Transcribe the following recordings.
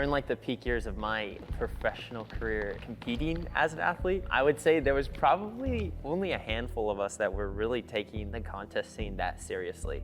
During like the peak years of my professional career competing as an athlete, I would say there was probably only a handful of us that were really taking the contest scene that seriously.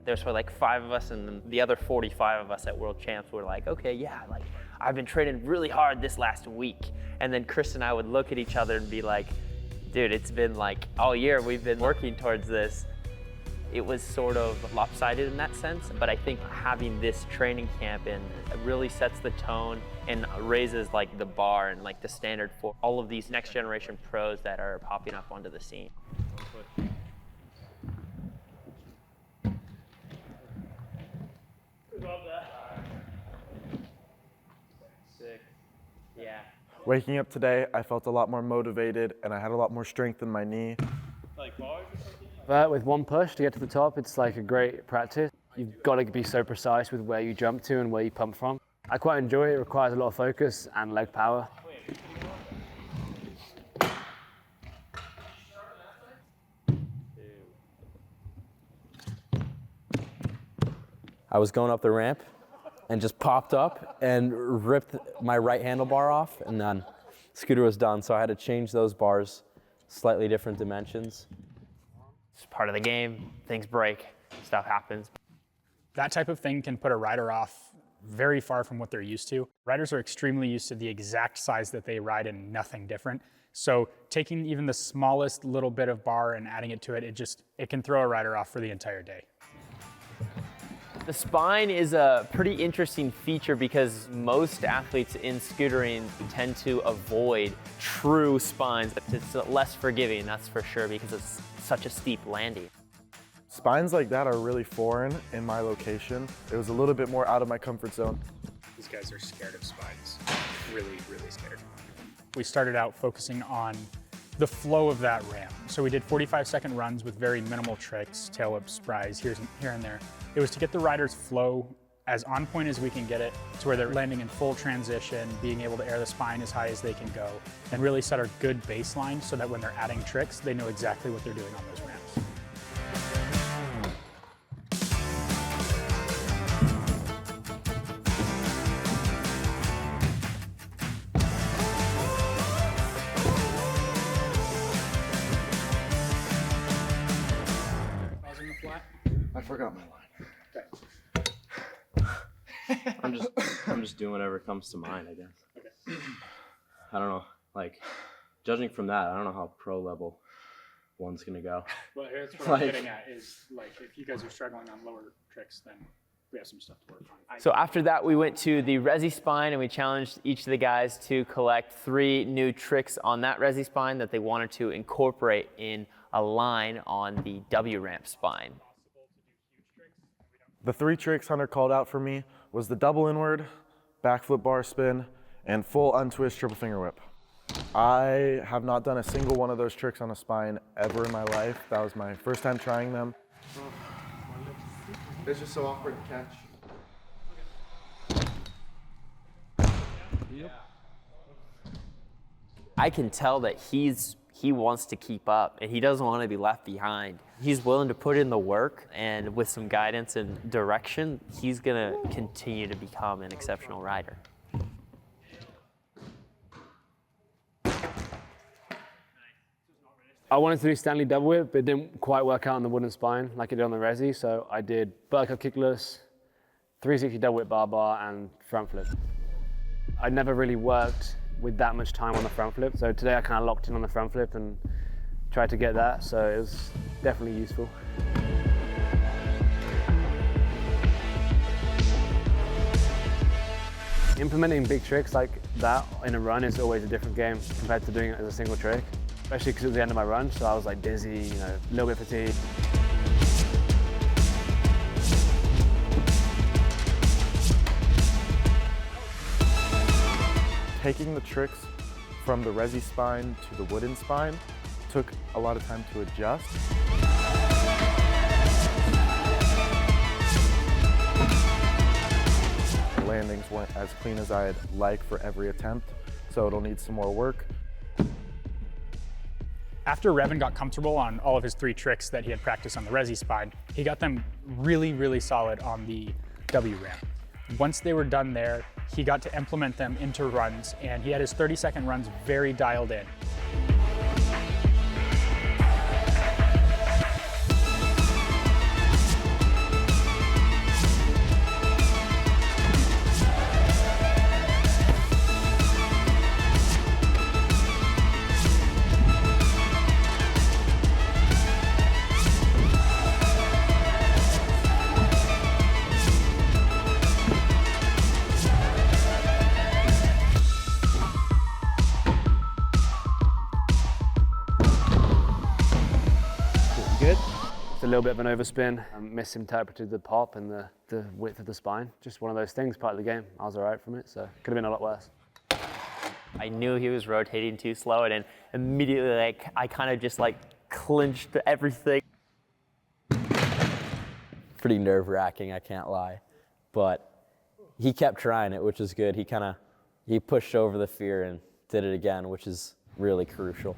There's like 5 of us, and then the other 45 of us at World Champs were like, okay, yeah, like I've been training really hard this last week. And then Chris and I would look at each other and be like, dude, it's been like all year we've been working towards this. It was sort of lopsided in that sense, but I think having this training camp in really sets the tone and raises like the bar and like the standard for all of these next generation pros that are popping up onto the scene. Love that. 6. Yeah. Waking up today, I felt a lot more motivated and I had a lot more strength in my knee. Like bars or something? But with one push to get to the top, it's like a great practice. You've got to be so precise with where you jump to and where you pump from. I quite enjoy it. It requires a lot of focus and leg power. I was going up the ramp and just popped up and ripped my right handlebar off, and then scooter was done. So I had to change those bars, slightly different dimensions. It's part of the game. Things break, stuff happens. That type of thing can put a rider off very far from what they're used to. Riders are extremely used to the exact size that they ride and nothing different. So taking even the smallest little bit of bar and adding it to it, it can throw a rider off for the entire day. The spine is a pretty interesting feature because most athletes in scootering tend to avoid true spines. It's less forgiving, that's for sure, because it's such a steep landing. Spines like that are really foreign in my location. It was a little bit more out of my comfort zone. These guys are scared of spines. Really, really scared. We started out focusing on the flow of that ramp. So we did 45-second runs with very minimal tricks, tail whips, spries, here and there. It was to get the riders' flow as on point as we can get it, to where they're landing in full transition, being able to air the spine as high as they can go, and really set a good baseline so that when they're adding tricks, they know exactly what they're doing on those ramps. I forgot my line. Okay. I'm just doing whatever comes to mind, I guess. Okay. I don't know, like, judging from that, I don't know how pro level one's gonna go. Well, here's what I'm getting at is, like, if you guys are struggling on lower tricks, then we have some stuff to work on. So after that, we went to the Resi spine and we challenged each of the guys to collect 3 new tricks on that Resi spine that they wanted to incorporate in a line on the W ramp spine. The 3 tricks Hunter called out for me was the double inward, backflip bar spin, and full untwist triple finger whip. I have not done a single one of those tricks on a spine ever in my life. That was my first time trying them. It's just so awkward to catch. Yep. I can tell that he wants to keep up and he doesn't want to be left behind. He's willing to put in the work, and with some guidance and direction, he's gonna continue to become an exceptional rider. I wanted to do Stanley double whip, but it didn't quite work out on the wooden spine like it did on the Resi, so I did buttercup kickless, 360 double whip bar, and front flip. I never really worked with that much time on the front flip, so today I kind of locked in on the front flip and tried to get that, so it was definitely useful. Implementing big tricks like that in a run is always a different game compared to doing it as a single trick, especially because it was the end of my run, so I was like dizzy, a little bit fatigued. Taking the tricks from the Resi spine to the wooden spine took a lot of time to adjust. The landings weren't as clean as I'd like for every attempt, so it'll need some more work. After Revin got comfortable on all of his 3 tricks that he had practiced on the Resi spine, he got them really, really solid on the W ramp. Once they were done there, he got to implement them into runs, and he had his 30-second runs very dialed in. Good. It's a little bit of an overspin. I misinterpreted the pop and the width of the spine. Just one of those things, part of the game. I was all right from it, so could have been a lot worse. I knew he was rotating too slow, and then immediately, like, I kind of just like clinched everything. Pretty nerve-wracking, I can't lie, but he kept trying it, which is good. He pushed over the fear and did it again, which is really crucial.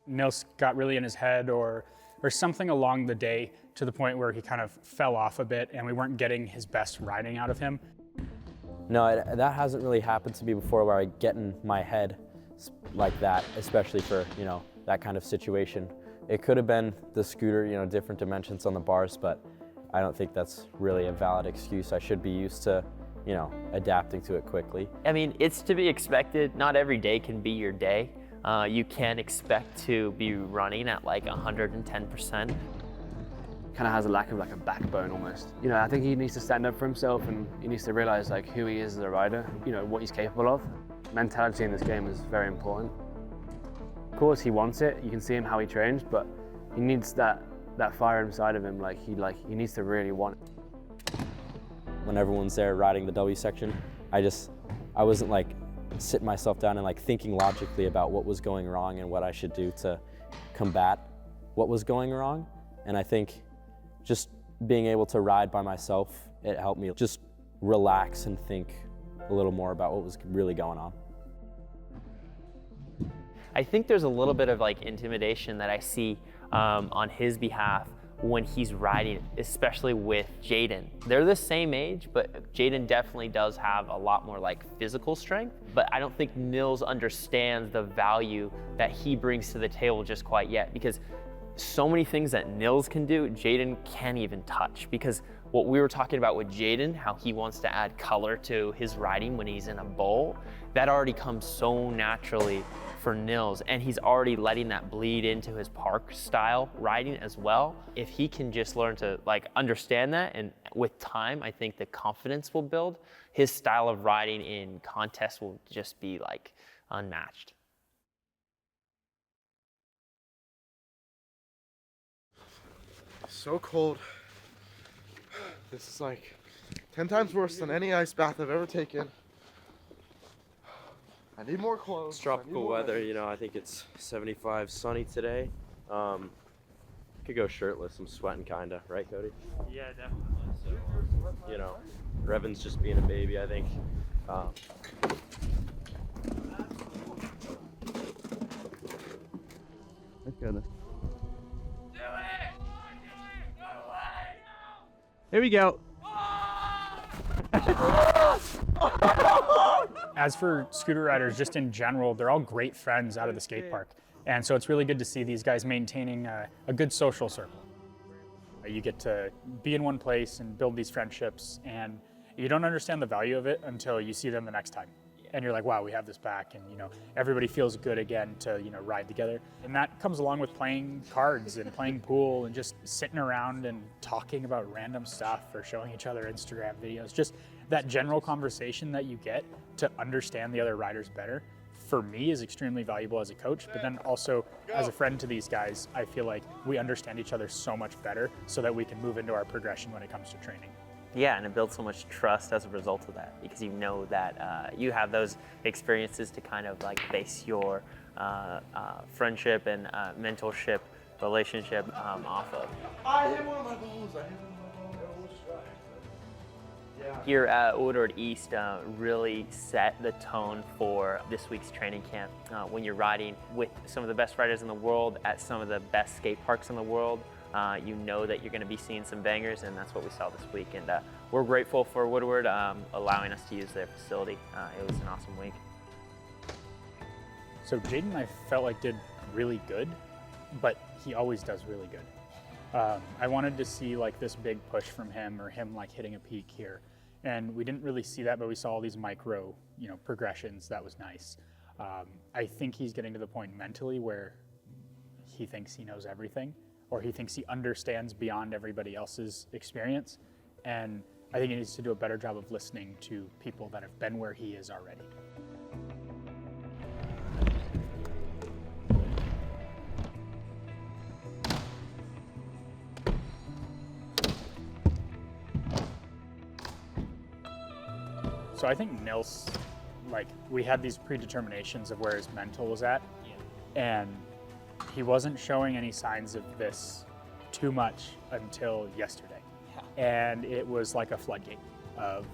Nils got really in his head or something along the day to the point where he kind of fell off a bit and we weren't getting his best riding out of him. No, that hasn't really happened to me before where I get in my head like that, especially for, that kind of situation. It could have been the scooter, different dimensions on the bars, but I don't think that's really a valid excuse. I should be used to, adapting to it quickly. I mean, it's to be expected. Not every day can be your day. You can expect to be running at like 110%. Kind of has a lack of like a backbone almost. I think he needs to stand up for himself and he needs to realize like who he is as a rider, what he's capable of. Mentality in this game is very important. Of course he wants it, you can see him how he trains, but he needs that fire inside of him, he needs to really want it. When everyone's there riding the W section, I wasn't like sitting myself down and like thinking logically about what was going wrong and what I should do to combat what was going wrong. And I think just being able to ride by myself, it helped me just relax and think a little more about what was really going on. I think there's a little bit of like intimidation that I see on his behalf when he's riding, especially with Jaden. They're the same age, but Jaden definitely does have a lot more like physical strength, but I don't think Nils understands the value that he brings to the table just quite yet, because so many things that Nils can do, Jaden can't even touch. Because what we were talking about with Jaden, how he wants to add color to his riding when he's in a bowl, that already comes so naturally for Nils, and he's already letting that bleed into his park style riding as well. If he can just learn to like understand that, and with time, I think the confidence will build. His style of riding in contests will just be like unmatched. So cold. This is like 10 times worse than any ice bath I've ever taken. I need more clothes. It's tropical weather, I think it's 75, sunny today. Could go shirtless. I'm sweating kinda, right, Cody? Yeah, definitely. So, Revan's just being a baby, I think. Let's go. Here we go. As for scooter riders, just in general, they're all great friends out of the skate park. And so it's really good to see these guys maintaining a good social circle. You get to be in one place and build these friendships, and you don't understand the value of it until you see them the next time. And you're like, wow, we have this back, and everybody feels good again to ride together. And that comes along with playing cards and playing pool and just sitting around and talking about random stuff or showing each other Instagram videos. Just that general conversation that you get to understand the other riders better, for me, is extremely valuable as a coach, but then also as a friend to these guys, I feel like we understand each other so much better so that we can move into our progression when it comes to training. Yeah, and it builds so much trust as a result of that, because you know that you have those experiences to kind of like base your friendship and mentorship relationship off of. I hit one of my balls. I hit one of my balls. We'll just try. Yeah. Here at Woodward East really set the tone for this week's training camp. When you're riding with some of the best riders in the world at some of the best skate parks in the world, you know that you're going to be seeing some bangers, and that's what we saw this week. And we're grateful for Woodward allowing us to use their facility. It was an awesome week. So Jaden, I felt like did really good, but he always does really good. I wanted to see like this big push from him, or him like hitting a peak here, and we didn't really see that, but we saw all these micro, progressions. That was nice. I think he's getting to the point mentally where he thinks he knows everything, or he thinks he understands beyond everybody else's experience, and I think he needs to do a better job of listening to people that have been where he is already. So I think Nils, like, we had these predeterminations of where his mental was at, and he wasn't showing any signs of this too much until yesterday. And it was like a floodgate of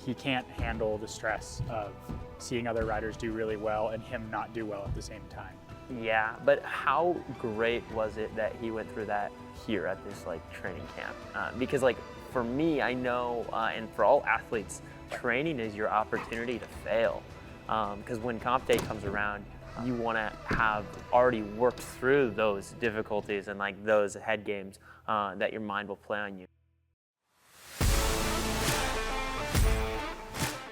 he can't handle the stress of seeing other riders do really well and him not do well at the same time. Yeah, but how great was it that he went through that here at this training camp? Because for me, I know, and for all athletes, training is your opportunity to fail. Because when comp day comes around, you want to have already worked through those difficulties and those head games that your mind will play on you.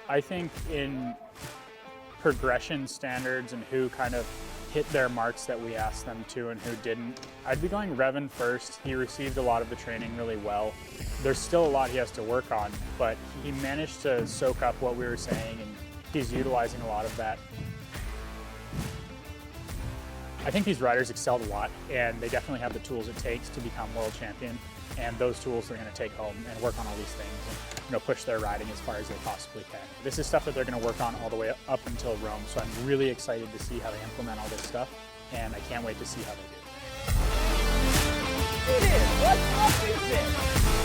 I think in progression standards and who kind of hit their marks that we asked them to and who didn't, I'd be going Revan first. He received a lot of the training really well. There's still a lot he has to work on, but he managed to soak up what we were saying, and he's utilizing a lot of that. I think these riders excelled a lot, and they definitely have the tools it takes to become world champion, and those tools they're going to take home and work on all these things and push their riding as far as they possibly can. This is stuff that they're going to work on all the way up until Rome, so I'm really excited to see how they implement all this stuff, and I can't wait to see how they do. What up is this?